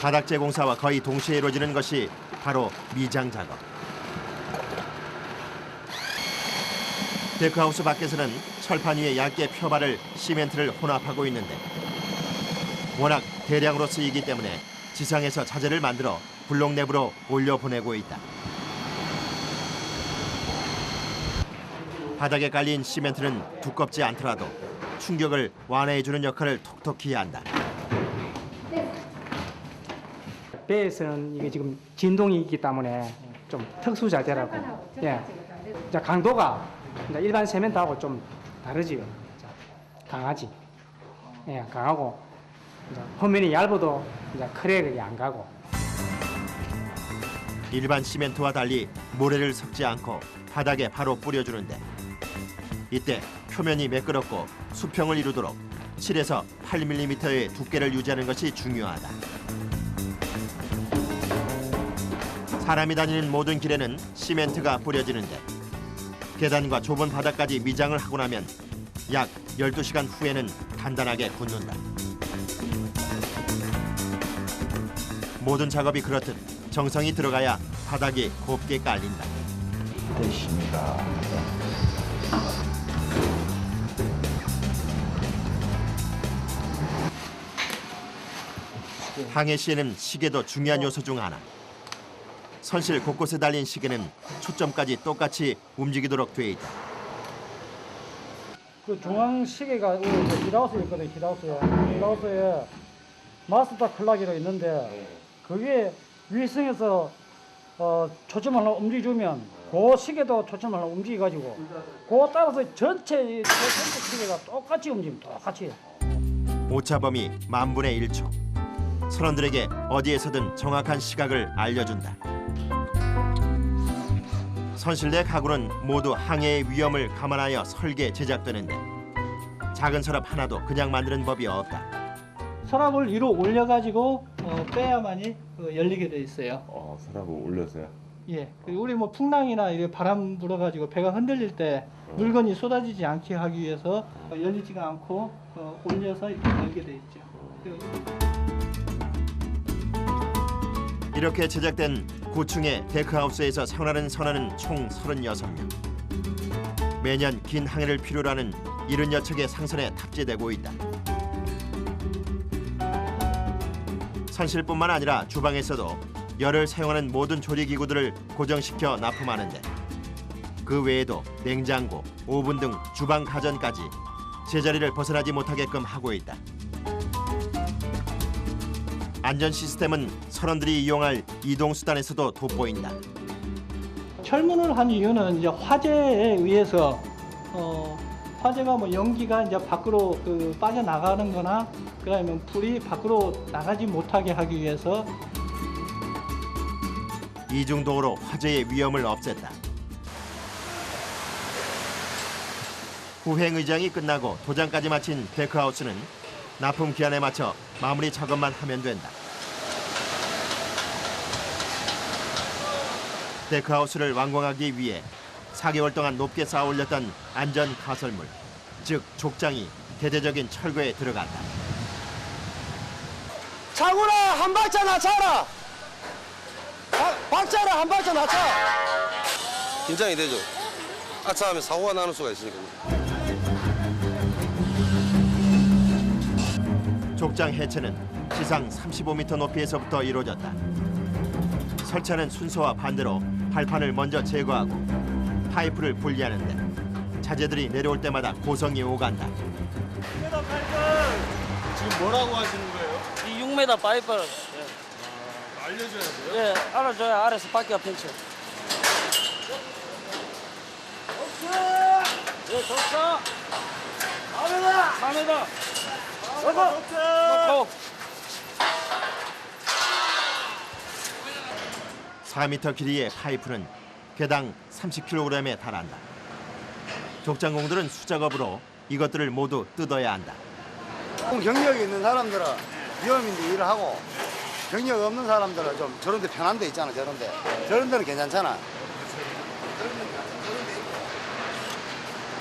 Speaker 1: 바닥재 공사와 거의 동시에 이루어지는 것이 바로 미장 작업. 데크하우스 밖에서는 철판 위에 얇게 펴바를 시멘트를 혼합하고 있는데 워낙 대량으로 쓰이기 때문에 지상에서 자재를 만들어 블록 내부로 올려보내고 있다. 바닥에 깔린 시멘트는 두껍지 않더라도 충격을 완화해주는 역할을 톡톡히 한다.
Speaker 2: 배에서는 이게 지금 진동이 있기 때문에 좀 특수 자재라고. 예. 자, 강도가 이제 일반 세멘트하고 좀 다르지요. 자, 강하지. 예, 강하고 이제 표면이 얇아도 이제 크랙이 안 가고.
Speaker 1: 일반 시멘트와 달리 모래를 섞지 않고 바닥에 바로 뿌려주는데 이때 표면이 매끄럽고 수평을 이루도록 7에서 8mm의 두께를 유지하는 것이 중요하다. 사람이 다니는 모든 길에는 시멘트가 뿌려지는데 계단과 좁은 바닥까지 미장을 하고 나면 약 12시간 후에는 단단하게 굳는다. 모든 작업이 그렇듯 정성이 들어가야 바닥이 곱게 깔린다.
Speaker 15: 됐습니다.
Speaker 1: 항해 시에는 시계도 중요한 요소 중 하나. 선실 곳곳에 달린 시계는 초점까지 똑같이 움직이도록 돼 있다.
Speaker 15: 그 중앙 시계가 히라우스에 있거든요. 히라우스에
Speaker 16: 마스터 클락이라 있는데 그게 위성에서 초점을 하나 움직여주면 그 시계도 초점을 하나 움직여가지고 그거 따라서 전체 시계가 똑같이 움직입니다. 똑같이.
Speaker 1: 오차범위 10,000분의 1초. 선원들에게 어디에서든 정확한 시각을 알려준다. 선실내 가구는 모두 항해의 위험을 감안하여 설계 제작되는데 작은 서랍 하나도 그냥 만드는 법이 없다.
Speaker 2: 서랍을 위로 올려가지고 빼야만이 열리게 돼 있어요.
Speaker 12: 서랍을 올려서요?
Speaker 2: 예. 그리고 우리 뭐 풍랑이나 이렇게 바람 불어가지고 배가 흔들릴 때 물건이 쏟아지지 않게 하기 위해서 열리지가 않고 올려서 이렇게 열게 돼 있죠.
Speaker 1: 이렇게 제작된 9층의 데크하우스에서 생활하는 선원은 총 36명. 매년 긴 항해를 필요로 하는 70여 척의 상선에 탑재되고 있다. 선실뿐만 아니라 주방에서도 열을 사용하는 모든 조리기구들을 고정시켜 납품하는데 그 외에도 냉장고, 오븐 등 주방 가전까지 제자리를 벗어나지 못하게끔 하고 있다. 안전 시스템은 선원들이 이용할 이동수단에서도 돋보인다.
Speaker 2: 철문을 한 이유는 이제 화재에 의해서 화재가 뭐 연기가 이제 밖으로 빠져나가는 거나 그다음에 불이 밖으로 나가지 못하게 하기 위해서
Speaker 1: 이중도어로 화재의 위험을 없앴다. 후행 의장이 끝나고 도장까지 마친 데크하우스는 납품 기한에 맞춰 마무리 작업만 하면 된다. 데크하우스를 완공하기 위해 4개월 동안 높게 쌓아 올렸던 안전 가설물, 즉 족장이 대대적인 철거에 들어간다.
Speaker 7: 차구나 한 발자 낮춰라. 박자를 한 발자 낮춰.
Speaker 17: 긴장이 되죠. 아차하면 사고가 나는 수가 있으니까.
Speaker 1: 족장 해체는 지상 35m 높이에서부터 이루어졌다. 설치하는 순서와 반대로 발판을 먼저 제거하고 파이프를 분리하는데 자재들이 내려올 때마다 고성이 오간다.
Speaker 9: 6m 파이프 지금 뭐라고 하시는 거예요? 이 6m 파이프를 알려줘야 돼요? 예, 알아줘야 아래서 바퀴가 펼쳐. 예, 좋다. 4m. 4m. 놓고.
Speaker 1: 4m 길이의 파이프는 개당 30kg에 달한다. 족장공들은 수작업으로 이것들을 모두 뜯어야 한다.
Speaker 7: 경력이 있는 사람들은 위험인데 일을 하고 경력 없는 사람들은 좀 저런 데 편한 데 있잖아. 저런 데는 괜찮잖아.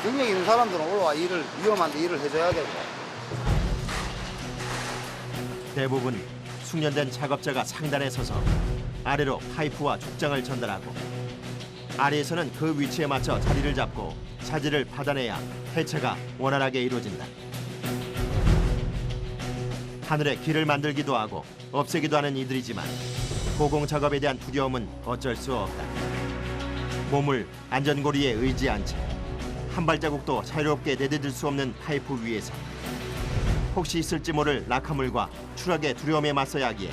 Speaker 7: 경력 있는 사람들은 올라와 위험한데 일을 해줘야 되고.
Speaker 1: 대부분 숙련된 작업자가 상단에 서서 아래로 파이프와 족장을 전달하고 아래에서는 그 위치에 맞춰 자리를 잡고 자재를 받아내야 해체가 원활하게 이루어진다. 하늘에 길을 만들기도 하고 없애기도 하는 이들이지만 고공 작업에 대한 두려움은 어쩔 수 없다. 몸을 안전고리에 의지한 채 한 발자국도 자유롭게 내디딜 수 없는 파이프 위에서 혹시 있을지 모를 낙하물과 추락의 두려움에 맞서야 하기에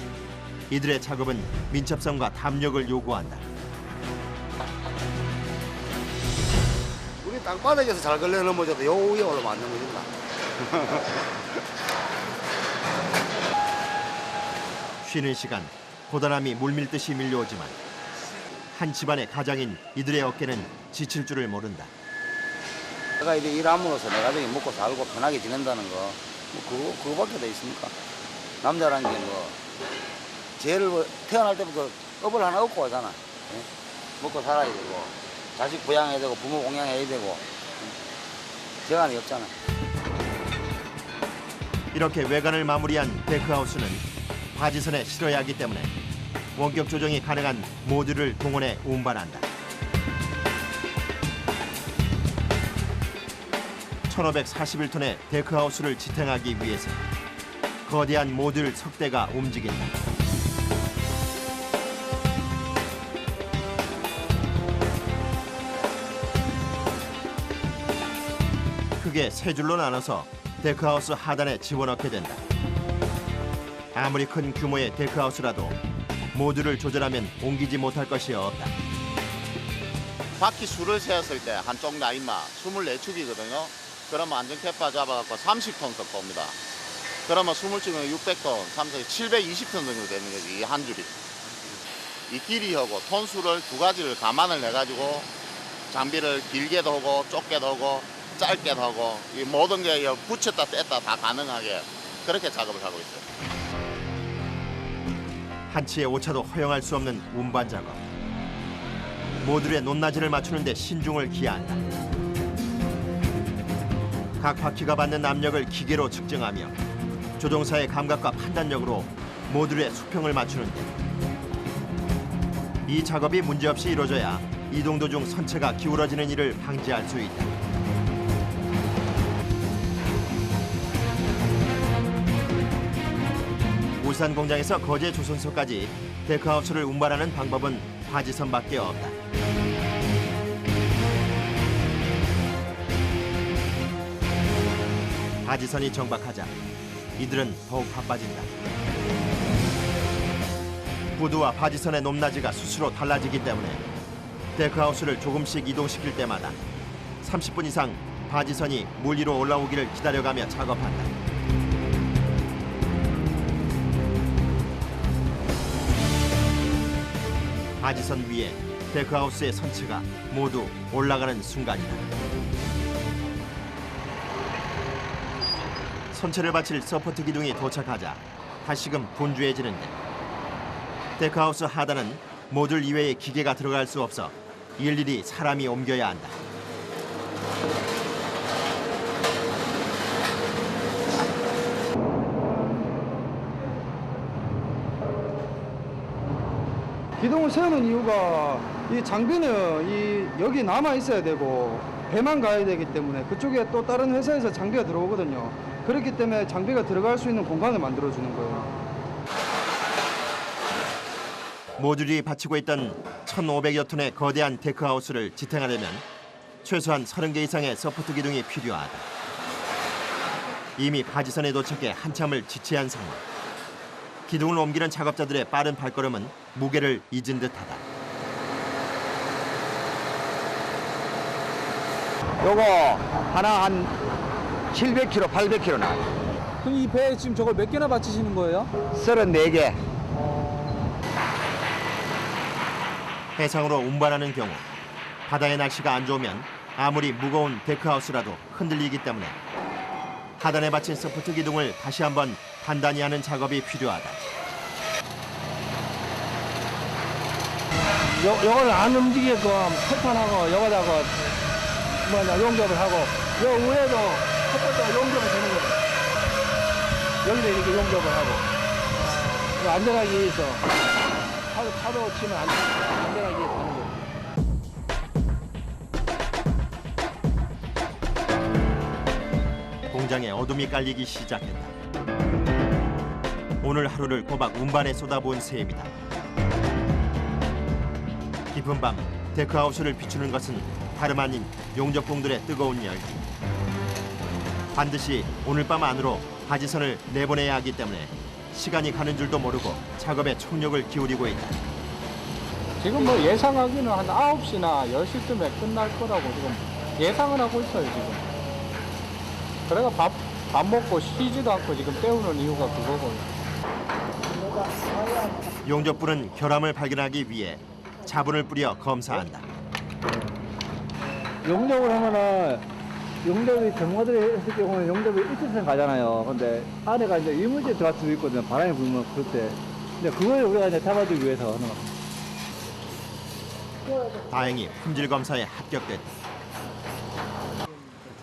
Speaker 1: 이들의 작업은 민첩성과 담력을 요구한다.
Speaker 7: 우리 땅바닥에서 잘 걸려 넘어져도 요 위에 올라면 안 넘어진다.
Speaker 1: 쉬는 시간 고단함이 물밀듯이 밀려오지만 한 집안의 가장인 이들의 어깨는 지칠 줄을 모른다.
Speaker 13: 내가 이래 일함으로써 내 가족이 먹고 살고 편하게 지낸다는 거 그거밖에 더 있습니까? 남자라는 게 뭐 죄를 태어날 때부터 업을 하나 얻고 가잖아. 예? 먹고 살아야 되고 자식 부양해야 되고 부모 공양해야 되고 재간이 없잖아.
Speaker 1: 이렇게 외관을 마무리한 데크하우스는 바지선에 실어야 하기 때문에 원격 조정이 가능한 모듈을 동원해 운반한다. 1541톤의 데크하우스를 지탱하기 위해서 거대한 모듈 석대가 움직인다. 크게 세 줄로 나눠서 데크하우스 하단에 집어넣게 된다. 아무리 큰 규모의 데크하우스라도 모두를 조절하면 옮기지 못할 것이 없다.
Speaker 18: 바퀴 수를 세었을 때 한쪽 라인만 24축이거든요. 그러면 안전캐파 잡아갖고 30톤 석 봅니다. 그러면 20축은 600톤, 3석 720톤 정도 되는 거지, 이 한 줄이. 이 길이하고 톤수를 두 가지를 감안을 해가지고 장비를 길게도 하고 좁게도 하고 짧게도 하고 이 모든 게 붙였다 뗐다 다 가능하게 그렇게 작업을 하고 있어요.
Speaker 1: 한치의 오차도 허용할 수 없는 운반 작업. 모듈의 높낮이를 맞추는 데 신중을 기한다. 각 바퀴가 받는 압력을 기계로 측정하며 조종사의 감각과 판단력으로 모듈의 수평을 맞추는데 이 작업이 문제없이 이루어져야 이동 도중 선체가 기울어지는 일을 방지할 수 있다. 울산 공장에서 거제 조선소까지 데크하우스를 운반하는 방법은 바지선밖에 없다. 바지선이 정박하자 이들은 더욱 바빠진다. 구두와 바지선의 높낮이가 수시로 달라지기 때문에 데크하우스를 조금씩 이동시킬 때마다 30분 이상 바지선이 물 위로 올라오기를 기다려가며 작업한다. 바지선 위에 데크하우스의 선체가 모두 올라가는 순간이다. 선체를 받칠 서포트 기둥이 도착하자 다시금 분주해지는데 데크하우스 하단은 모듈 이외의 기계가 들어갈 수 없어 일일이 사람이 옮겨야 한다.
Speaker 7: 기둥을 세우는 이유가 이 장비는 여기 남아 있어야 되고 배만 가야 되기 때문에 그쪽에 또 다른 회사에서 장비가 들어오거든요. 그렇기 때문에 장비가 들어갈 수 있는 공간을 만들어주는 거예요.
Speaker 1: 모듈이 받치고 있던 1,500여 톤의 거대한 데크하우스를 지탱하려면 최소한 30개 이상의 서포트 기둥이 필요하다. 이미 바지선에 도착해 한참을 지체한 상황. 기둥을 옮기는 작업자들의 빠른 발걸음은 무게를 잊은 듯하다.
Speaker 13: 요거 하나 한 700kg, 800kg 나와요.
Speaker 19: 그럼 이 배에 지금 저걸 몇 개나 받치시는 거예요?
Speaker 13: 34개.
Speaker 1: 해상으로 운반하는 경우 바다의 날씨가 안 좋으면 아무리 무거운 데크하우스라도 흔들리기 때문에 하단에 받친 서포트 기둥을 다시 한번 단단히 하는 작업이 필요하다.
Speaker 19: 요걸 안 움직이게끔 패턴하고 여기다가 용접을 하고 요 위에도 첫 번째 용접을 되는 거예요. 여기도 이렇게 용접을 하고 안전하기 위해서 파도 치면 안전하게 가는 거예요.
Speaker 1: 공장에 어둠이 깔리기 시작했다. 오늘 하루를 꼬박 운반에 쏟아부은 셈이다. 깊은 밤 데크하우스를 비추는 것은 다름 아닌 용접공들의 뜨거운 열기. 반드시 오늘 밤 안으로 바지선을 내보내야 하기 때문에 시간이 가는 줄도 모르고 작업에 총력을 기울이고 있다.
Speaker 19: 지금 뭐 예상하기는 한 9시나 10시쯤에 끝날 거라고 지금 예상을 하고 있어요, 지금. 그래가 밥 먹고 쉬지도 않고 지금 때우는 이유가 그거고요.
Speaker 1: 용접부는 결함을 발견하기 위해 자분을 뿌려 검사한다.
Speaker 15: 용접을 하면은 용접이 전문가들이 했을 경우는 용접이 1% 가잖아요. 근데 안에가 이제 이물질 들어갈 수도 있거든요. 바람이 불면 그럴 때. 근데 그걸 우리가 이제 잡아주기 위해서 하는 겁니다.
Speaker 1: 다행히 품질 검사에 합격됐다.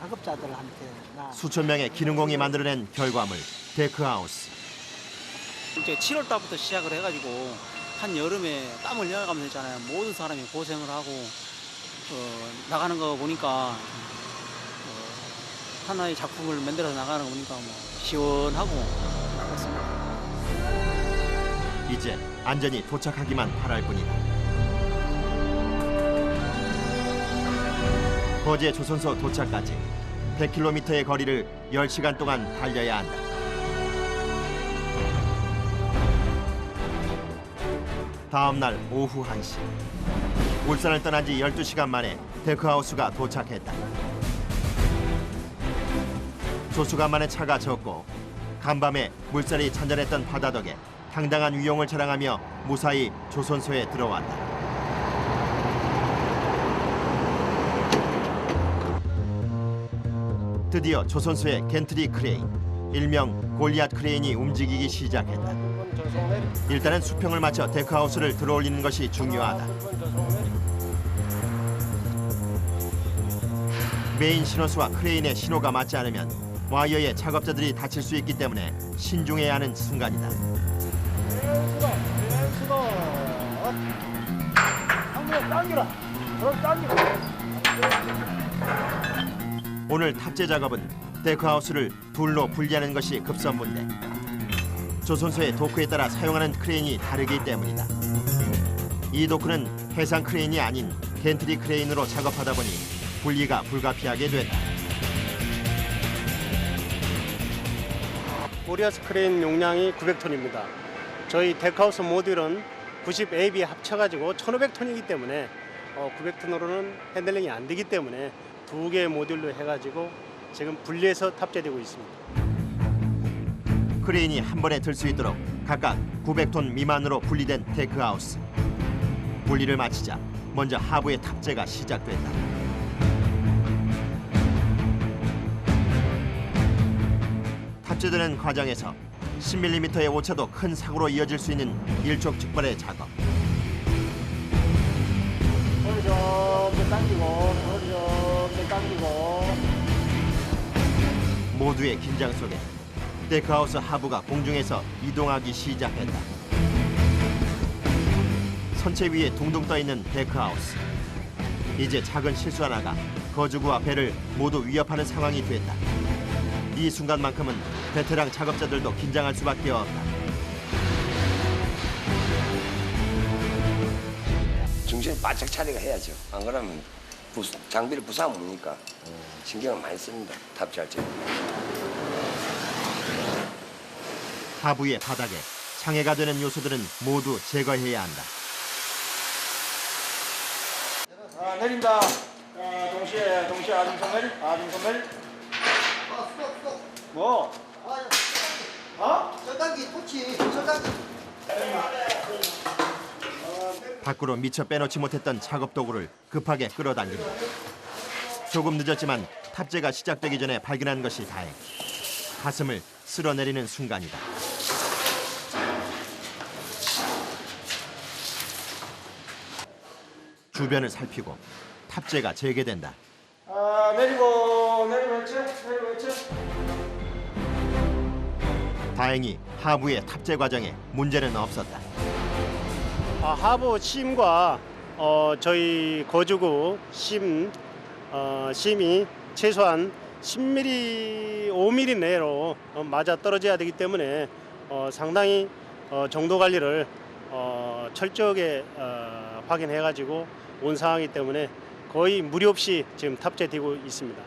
Speaker 2: 작업자들한테
Speaker 1: 수천 명의 기능공이 만들어낸 결과물 데크하우스.
Speaker 20: 이제 7월 달부터 시작을 해가지고 한 여름에 땀을 흘려가면 되잖아요. 모든 사람이 고생을 하고 나가는 거 보니까 하나의 작품을 만들어서 나가는 거 보니까 뭐 시원하고 그렇습니다.
Speaker 1: 이제 안전히 도착하기만 바랄 뿐이다. 거제 조선소 도착까지 100km의 거리를 10시간 동안 달려야 한다. 다음 날 오후 1시. 울산을 떠난 지 12시간 만에 데크하우스가 도착했다. 조수간만에 차가 적고 간밤에 물살이 잔잔했던 바다 덕에 당당한 위용을 자랑하며 무사히 조선소에 들어왔다. 드디어 조선소의 겐트리 크레인, 일명 골리앗 크레인이 움직이기 시작했다. 일단은 수평을 맞춰 데크하우스를 들어올리는 것이 중요하다. 메인 신호수와 크레인의 신호가 맞지 않으면 와이어에 작업자들이 다칠 수 있기 때문에 신중해야 하는 순간이다. 오늘 탑재 작업은 데크하우스를 둘로 분리하는 것이 급선무인데 조선소의 도크에 따라 사용하는 크레인이 다르기 때문이다. 이 도크는 해상 크레인이 아닌 겐트리 크레인으로 작업하다 보니 분리가 불가피하게 된다.
Speaker 21: 골리앗 크레인 용량이 900톤입니다. 저희 데크하우스 모듈은 90AB 합쳐가지고 1500톤이기 때문에 900톤으로는 핸들링이 안 되기 때문에 두 개의 모듈로 해가지고 지금 분리해서 탑재되고 있습니다.
Speaker 1: 크레인이 한 번에 들 수 있도록 각각 900톤 미만으로 분리된 데크하우스. 분리를 마치자 먼저 하부의 탑재가 시작된다. 탑재되는 과정에서 10mm의 오차도 큰 사고로 이어질 수 있는 일촉즉발의 작업.
Speaker 16: 허리 좀 당기고, 허리 좀 당기고.
Speaker 1: 모두의 긴장 속에 데크하우스 하부가 공중에서 이동하기 시작했다. 선체 위에 둥둥 떠있는 데크하우스. 이제 작은 실수 하나가 거주구와 배를 모두 위협하는 상황이 됐다. 이 순간만큼은 베테랑 작업자들도 긴장할 수밖에 없다.
Speaker 22: 정신 바짝 차리가 해야죠. 안 그러면 장비를 부수하면 모니까 신경을 많이 씁니다. 탑재할 때.
Speaker 1: 하부의 바닥에 장애가 되는 요소들은 모두 제거해야 한다.
Speaker 16: 내린다. 동시에 아중선 내리. 뭐?
Speaker 7: 절단기 토치, 절단기.
Speaker 1: 밖으로 미처 빼놓지 못했던 작업 도구를 급하게 끌어당긴다. 조금 늦었지만 탑재가 시작되기 전에 발견한 것이 다행. 가슴을 쓸어내리는 순간이다. 주변을 살피고 탑재가 재개된다.
Speaker 16: 내리고 했지?
Speaker 1: 다행히 하부의 탑재 과정에 문제는 없었다.
Speaker 21: 하부 심과 저희 거주구 심이 최소한 10mm, 5mm 내로 맞아 떨어져야 되기 때문에 상당히 정도 관리를 철저하게 확인해가지고 온 상황이기 때문에 거의 무리 없이 지금 탑재되고 있습니다.